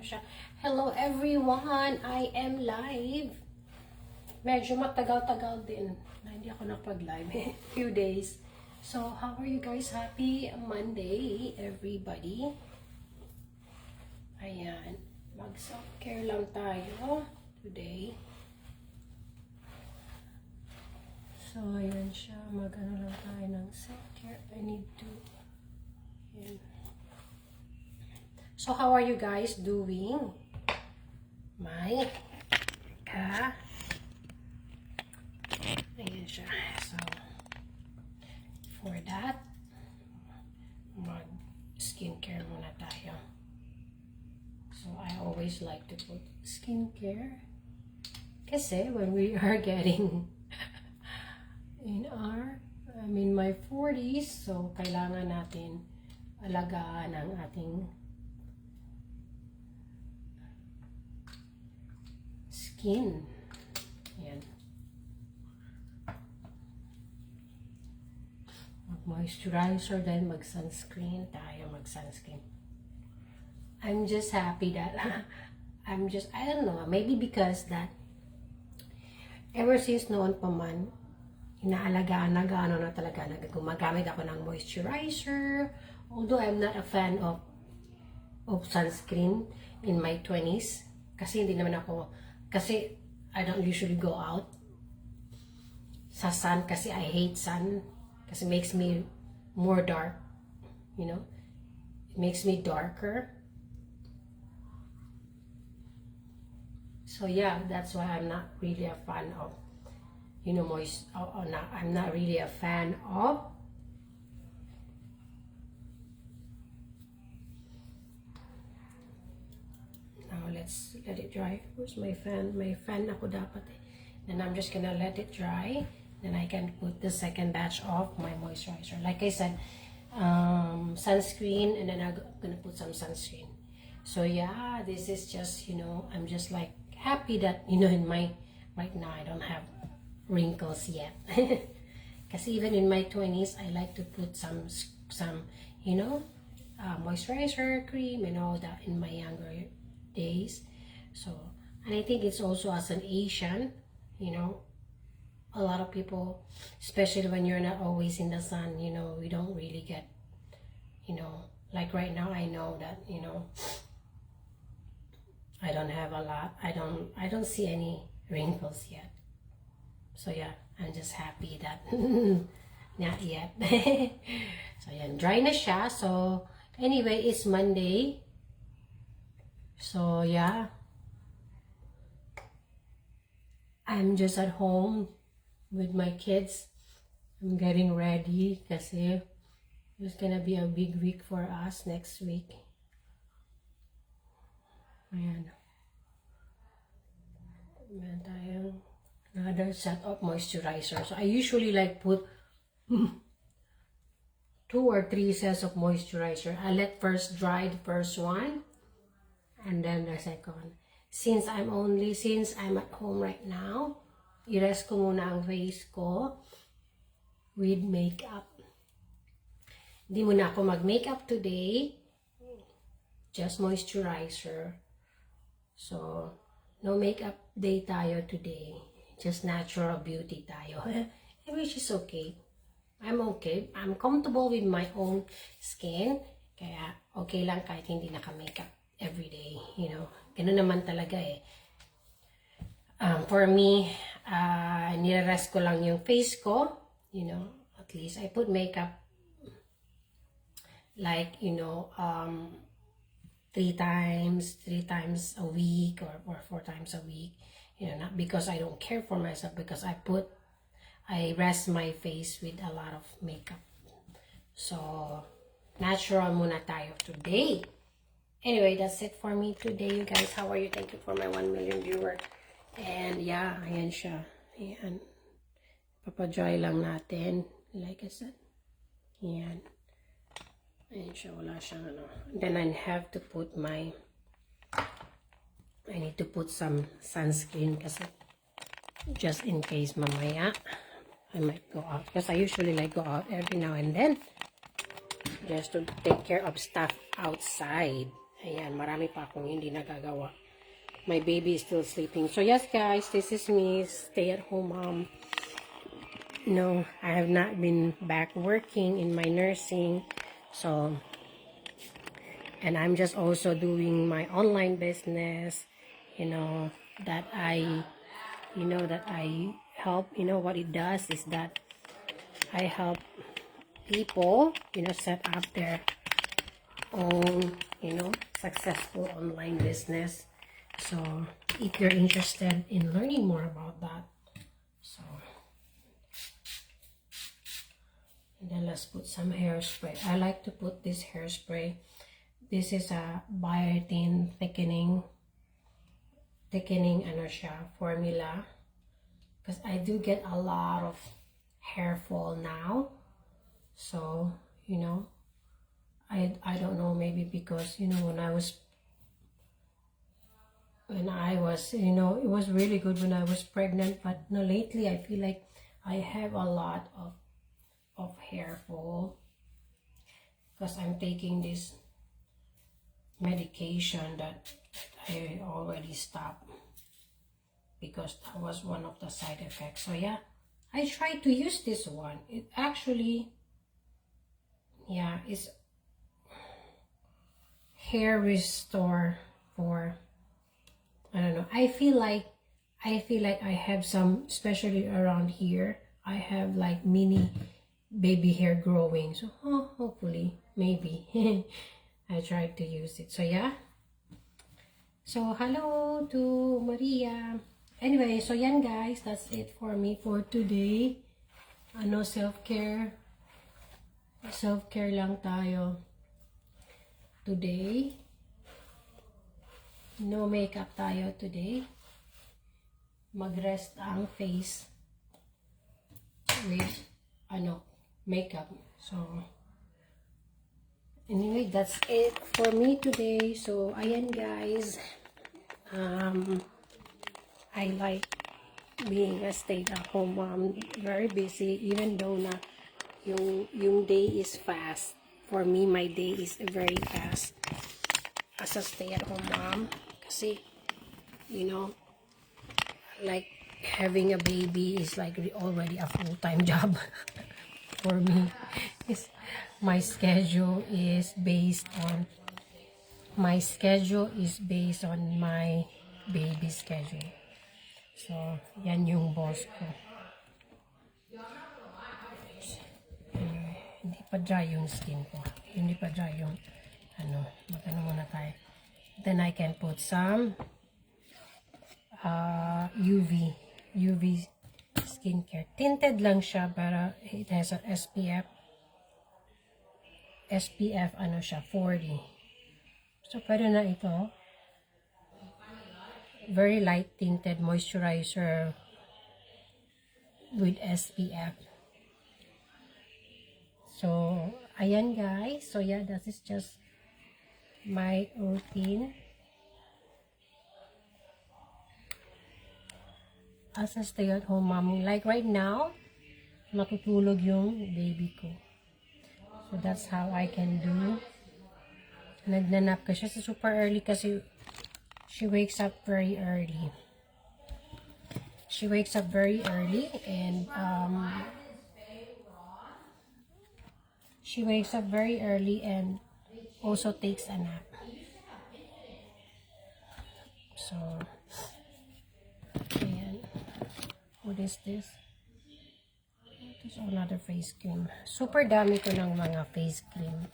siya. Hello everyone! I am live. Medyo matagal-tagal din na hindi ako nakapag-live. Few days. So, how are you guys? Happy Monday, everybody. Ayan. Mag-self-care lang tayo today. So, ayan siya. Mag-ano lang tayo ng self-care. I need to... Ayan. So, how are you guys doing? Ayan siya. So, for that, mag-skincare muna tayo. So, I always like to put skincare. Kasi, when we are getting I'm in my 40s, so, kailangan natin alagaan ang ating skin. Ayan. Mag-moisturizer, then mag-sunscreen tayo, mag-sunscreen. I'm just happy that I don't know, maybe because that ever since noon pa man, inaalagaan na gaano na talaga, gumagamit ako ng moisturizer, although I'm not a fan of sunscreen in my 20s, kasi hindi naman ako, kasi I don't usually go out sa sun, kasi I hate sun, kasi it makes me more dark, you know, it makes me darker. So yeah, that's why I'm not really a fan of, you know, I'm not really a fan of now. Let's let it dry. Where's my fan? My fan ako dapat eh. Then I'm just gonna let it dry. Then I can put the second batch of my moisturizer. Like I said, sunscreen, and then I'm gonna put some sunscreen. So yeah, this is just, you know, I'm just like happy that, you know, in my right now I don't have wrinkles yet. Because even in my 20s, I like to put some you know, moisturizer cream and all that in my younger days. So, and I think it's also as an Asian, you know, a lot of people, especially when you're not always in the sun, you know, we don't really get, you know, like right now, I know that, you know, I don't have a lot, I don't see any wrinkles yet. So yeah, I'm just happy that not yet. So yan, dry na siya. So anyway, it's Monday. So yeah, I'm just at home with my kids. I'm getting ready kasi it's gonna be a big week for us next week. Ayan. Ayan tayo. Another set of moisturizer. So I usually like put 2 or 3 sets of moisturizer. I let first dry the first one and then the second. Since I'm at home right now, i-rest ko muna ang face ko with makeup. Hindi muna ako mag-makeup today. Just moisturizer. So, no makeup day tayo today. Just natural beauty tayo. Which is okay. I'm okay. I'm comfortable with my own skin. Kaya okay lang kahit hindi naka-makeup every day. You know, ganun naman talaga eh. For me, nire-rest ko lang yung face ko. You know, at least I put makeup like, you know, 3 times a week or 4 times a week. You know, not because I don't care for myself, because I rest my face with a lot of makeup. So, natural muna tayo today. Anyway, that's it for me today, you guys. How are you? Thank you for my 1 million viewer. And yeah, ayan siya. Ayan. Papadry lang natin. Like I said. Ayan. Ayan siya. Wala siyang ano. Then I have to put I need to put some sunscreen kasi just in case mamaya I might go out. Because I usually like go out every now and then just to take care of stuff outside. Ayan, marami pa akong hindi nagagawa. My baby is still sleeping. So yes guys, this is me, stay-at-home mom. No, I have not been back working in my nursing. So, and I'm just also doing my online business, that that I help, what it does is that I help people, set up their own, successful online business. So, if you're interested in learning more about that, so, and then let's put some hairspray. I like to put this hairspray. This is a biotin thickening ano siya, formula. Because I do get a lot of hair fall now. So, I don't know, maybe because, when I was, it was really good when I was pregnant. But lately I feel like I have a lot of hair fall. Because I'm taking this medication that I already stopped. Because that was one of the side effects. So yeah, I tried to use this one. It actually, yeah, it's hair restore for, I don't know. I feel like I have some, especially around here, I have like mini baby hair growing. So hopefully, maybe I tried to use it. So yeah. So hello to Maria. Anyway, so yan guys, that's it for me for today. Self-care lang tayo today. No makeup tayo today. Mag-rest ang face with makeup. So anyway, that's it for me today. So ayan guys, I like being a stay-at-home mom. Very busy, even though na yung day is fast. For me, my day is very fast as a stay-at-home mom. Kasi, like having a baby is like already a full-time job for me. My schedule is based on my baby schedule. So, yan yung boss ko. Anyway, hindi pa dry yung skin ko. Hindi pa dry yung, magano muna tayo. Then I can put some UV skincare. Tinted lang siya, pero it has an SPF 40. So, pwede na ito. Very light tinted moisturizer with SPF. So, ayan guys. So, yeah, that is just my routine as a stay-at-home mom. Like right now, natutulog yung baby ko. So, that's how I can do. Nagnanap ka siya sa super early kasi she wakes up very early. And she wakes up very early and also takes a nap. So, ayan. What is this? This is another face cream. Super dami ko ng mga face cream.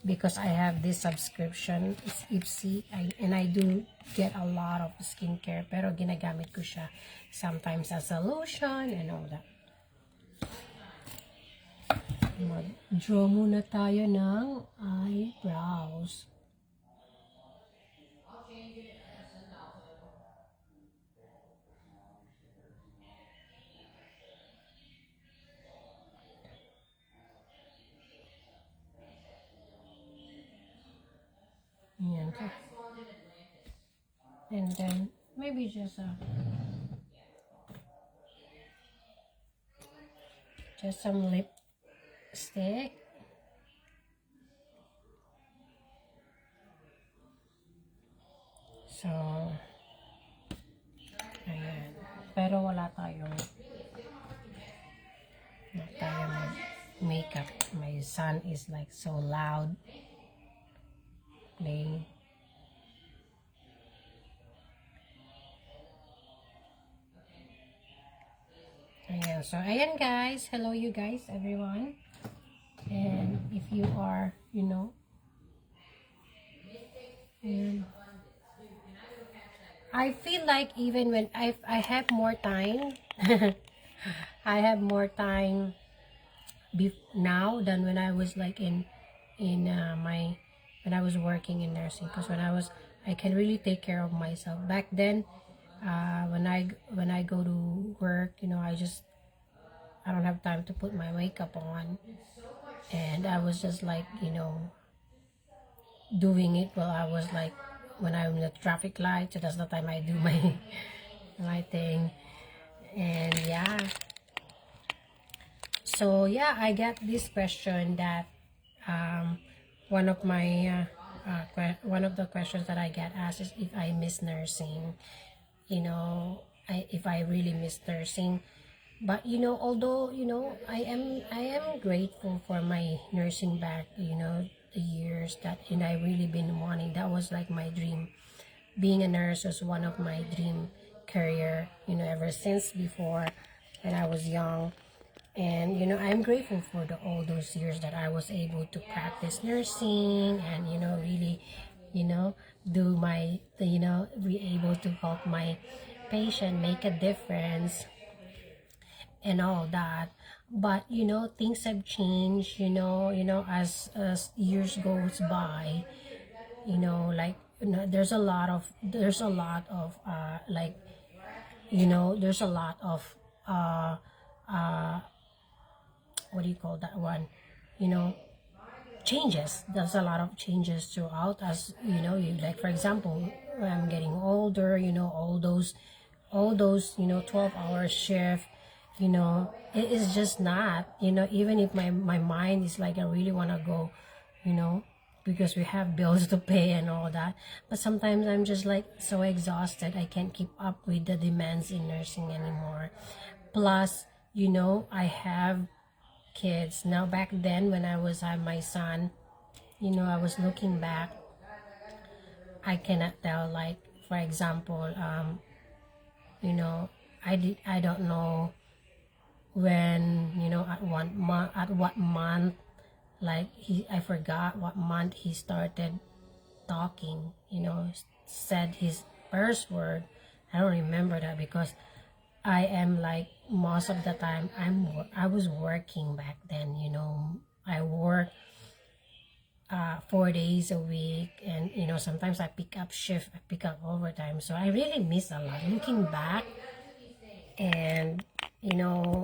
Because I have this subscription, it's Ipsy, and I do get a lot of skincare, pero ginagamit ko siya sometimes as a lotion and all that. Mag-draw muna tayo ng eyebrows. Ayan ka. And then, maybe just some lipstick. So, ayan. Pero wala tayong makeup. My son is like so loud playing. Ayan. So, ayan guys. Hello you guys, everyone. And if you are, you know, and I feel like even when I have more time, I have more time now than when I was like in my when I was working in nursing. Because I can really take care of myself. Back then, when I go to work, you know, I don't have time to put my makeup on, and I was just like, you know, doing it while I was like when I'm in the traffic light. So that's the time I do my my thing. And yeah, so yeah, I got this question that one of my one of the questions that I get asked is if I miss nursing. You know, if I really miss nursing. But you know, although you know, I am grateful for my nursing back. You know, the years that, and I really been wanting. That was like my dream. Being a nurse was one of my dream career. You know, ever since before when I was young. And you know, I'm grateful for all those years that I was able to practice nursing, and you know, really, you know, do my, you know, be able to help my patient, make a difference and all that. But you know, things have changed, as years goes by. You know, like, you know, there's a lot of like, you know, there's a lot of uh what do you call that one, you know, changes. There's a lot of changes throughout, as you know, you like, for example, when I'm getting older, you know, all those, you know, 12-hour shift, you know, it is just not, you know, even if my mind is like, I really want to go, you know, because we have bills to pay and all that. But sometimes I'm just like so exhausted, I can't keep up with the demands in nursing anymore. Plus, you know, I have kids now. Back then when I was had my son, you know, I was looking back, I cannot tell, like, for example, you know, I don't know when, you know, at what month, like, I forgot what month he started talking, you know, said his first word. I don't remember that because I am like, most of the time I was working back then, you know. I work 4 days a week, and you know, sometimes I pick up shift, I pick up overtime, so I really miss a lot looking back. And you know,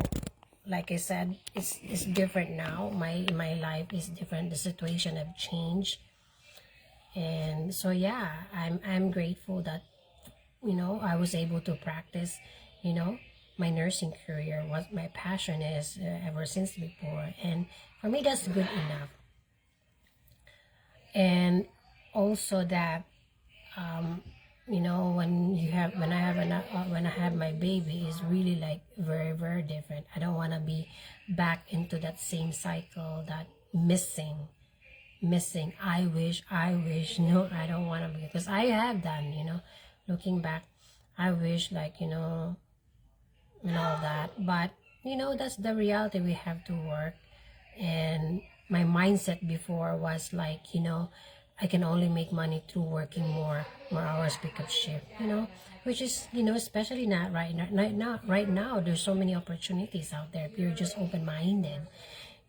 like I said, it's different now. My life is different, the situation have changed. And so yeah, I'm grateful that, you know, I was able to practice, you know, my nursing career, what my passion is, ever since before. And for me, that's good enough. And also that, you know, when I have my baby, is really like very, very different. I don't want to be back into that same cycle, that missing. I wish. No, I don't want to, because I have done, you know, looking back, I wish, like, you know, and all that. But you know, that's the reality, we have to work. And my mindset before was like, you know, I can only make money through working more hours, pick up shift, you know, which is, you know, especially not right now, there's so many opportunities out there if you're just open-minded.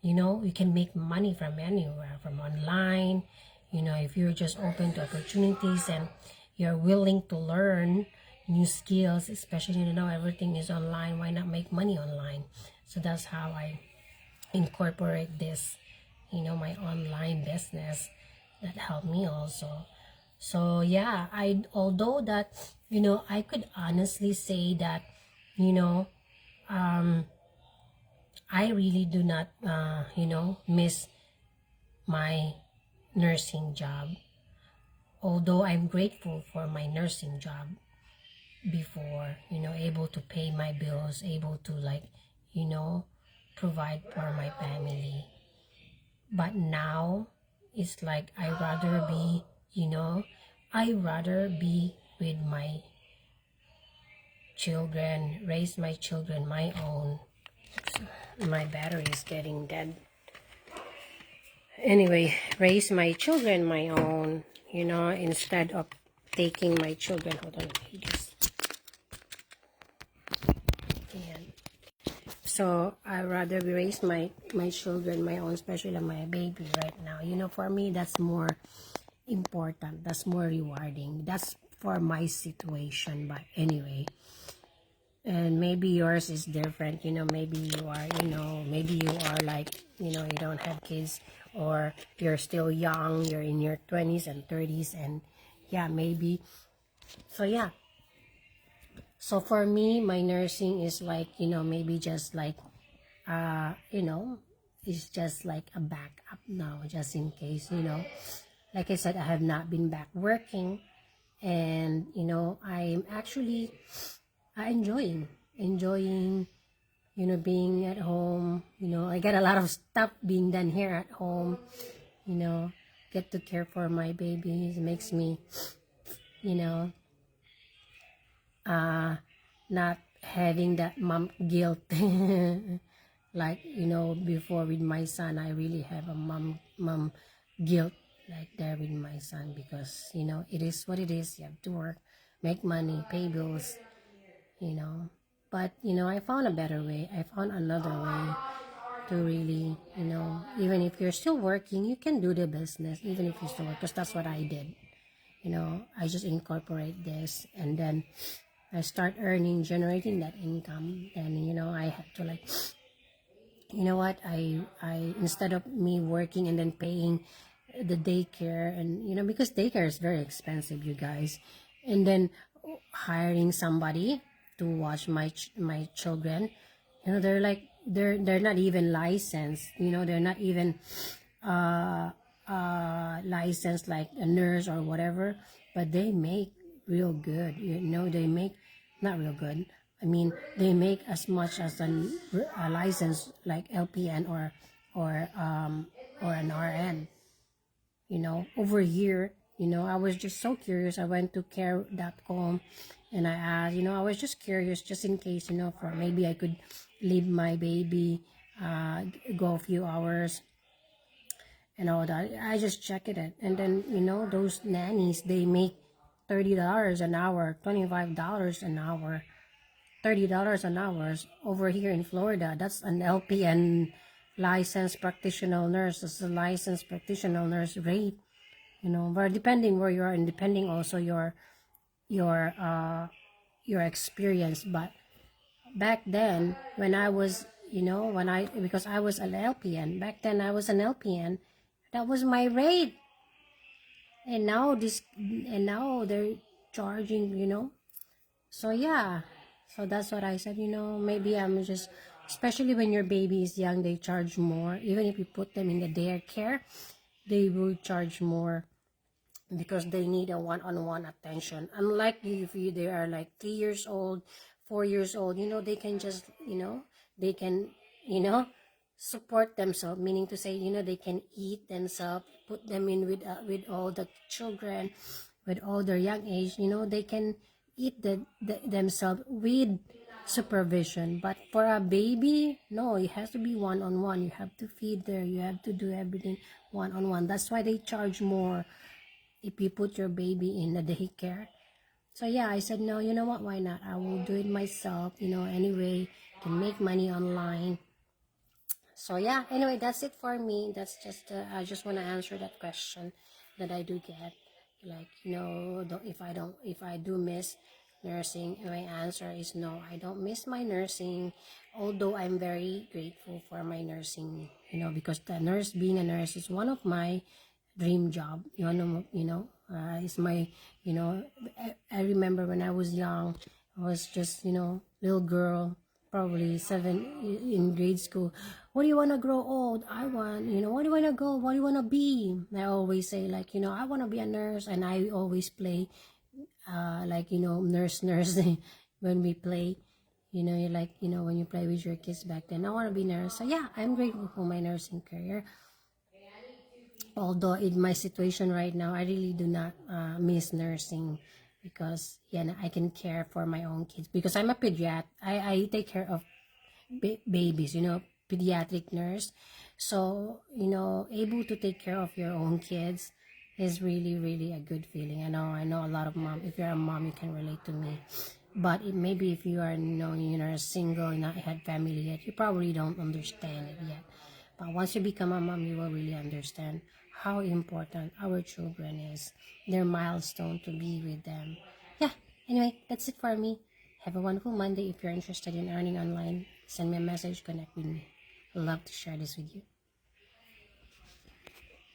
You know, you can make money from anywhere, from online, you know, if you're just open to opportunities and you're willing to learn new skills, especially, you know, everything is online, why not make money online? So that's how I incorporate this, you know, my online business, that helped me also. So yeah, although that, you know, I could honestly say that, you know, I really do not, you know, miss my nursing job. although I'm grateful for my nursing job before, you know, able to pay my bills, able to, like, you know, provide for my family. But now it's like I rather be, you know, I rather be with my children, raise my children my own. My battery is getting dead. Anyway, raise my children my own, you know, instead of taking my children. Hold on, just, and so I rather raise my children my own, especially my baby right now. You know, for me that's more important. That's more rewarding. That's for my situation. But anyway, and maybe yours is different, you know, maybe you are, you know, maybe you are like, you know, you don't have kids, or you're still young, you're in your 20s and 30s, and yeah, maybe. So yeah, so for me, my nursing is like, you know, maybe just like you know, it's just like a backup now, just in case, you know. Like I said, I have not been back working, and you know, I'm actually enjoying, you know, being at home. You know, I got a lot of stuff being done here at home, you know, get to care for my babies. It makes me, you know, not having that mom guilt. Like, you know, before with my son, I really have a mom guilt like there with my son, because, you know, it is what it is. You have to work, make money, pay bills, you know. But, you know, I found a better way. I found another way to really, you know, even if you're still working, you can do the business, even if you still work, because that's what I did. You know, I just incorporate this, and then I start earning, generating that income. Then, you know, I had to like, you know what, I instead of me working and then paying the daycare, and, you know, because daycare is very expensive, you guys, and then hiring somebody to watch my children, you know, they're like, they're not even licensed, you know, they're not even licensed like a nurse or whatever, but they make real good, you know, they make not real good, I mean, they make as much as a license like LPN or an RN, you know, over here. You know, I was just so curious. I went to care.com and I asked, you know, I was just curious, just in case, you know, for maybe I could leave my baby, go a few hours and all that. I just checked it, and then, you know, those nannies, they make $30 an hour, $25 an hour, $30 an hour over here in Florida. That's an LPN, licensed practitioner nurse. That's a licensed practitioner nurse rate, you know, but depending where you are, and depending also your your experience. But back then, when I was, you know, because I was an LPN back then, I was an LPN, that was my rate. And now they're charging, you know. So yeah, so that's what I said, you know, maybe I'm just, especially when your baby is young, they charge more. Even if you put them in the daycare, they will charge more, because they need a one-on-one attention. Unlike if they are like 3 years old, 4 years old, you know, they can just, you know, they can, you know, support themselves, meaning to say, you know, they can eat themselves, put them in with all the children, with all their young age, you know, they can eat themselves with supervision. But for a baby, no, it has to be one-on-one. You have to feed there, you have to do everything one-on-one. That's why they charge more if you put your baby in the daycare. So yeah, I said, no, you know what, why not? I will do it myself, you know, anyway, can make money online. So yeah, anyway, that's it for me. That's just, I just want to answer that question that I do get. Like, you know, if I do miss nursing, my answer is no, I don't miss my nursing. Although I'm very grateful for my nursing, you know, because being a nurse is one of my dream job. It's my, you know, I remember when I was young, I was just, you know, little girl, probably 7 in grade school. What do you want to grow old? I want, what do you want to go? What do you want to be? I always say like, I want to be a nurse, and I always play like, nurse when we play. You like, when you play with your kids back then. I want to be nurse. So yeah, I'm grateful for my nursing career. Although in my situation right now, I really do not miss nursing, because I can care for my own kids, because I'm a pediatric. I take care of babies, pediatric nurse. So, able to take care of your own kids is really, really a good feeling. I know a lot of mom, if you're a mom, you can relate to me. But maybe if you are, you're single and not had family yet, you probably don't understand it yet. But once you become a mom, you will really understand how important our children is, their milestone to be with them. Yeah, anyway, that's it for me. Have a wonderful Monday. If you're interested in earning online, send me a message, connect with me. Love to share this with you.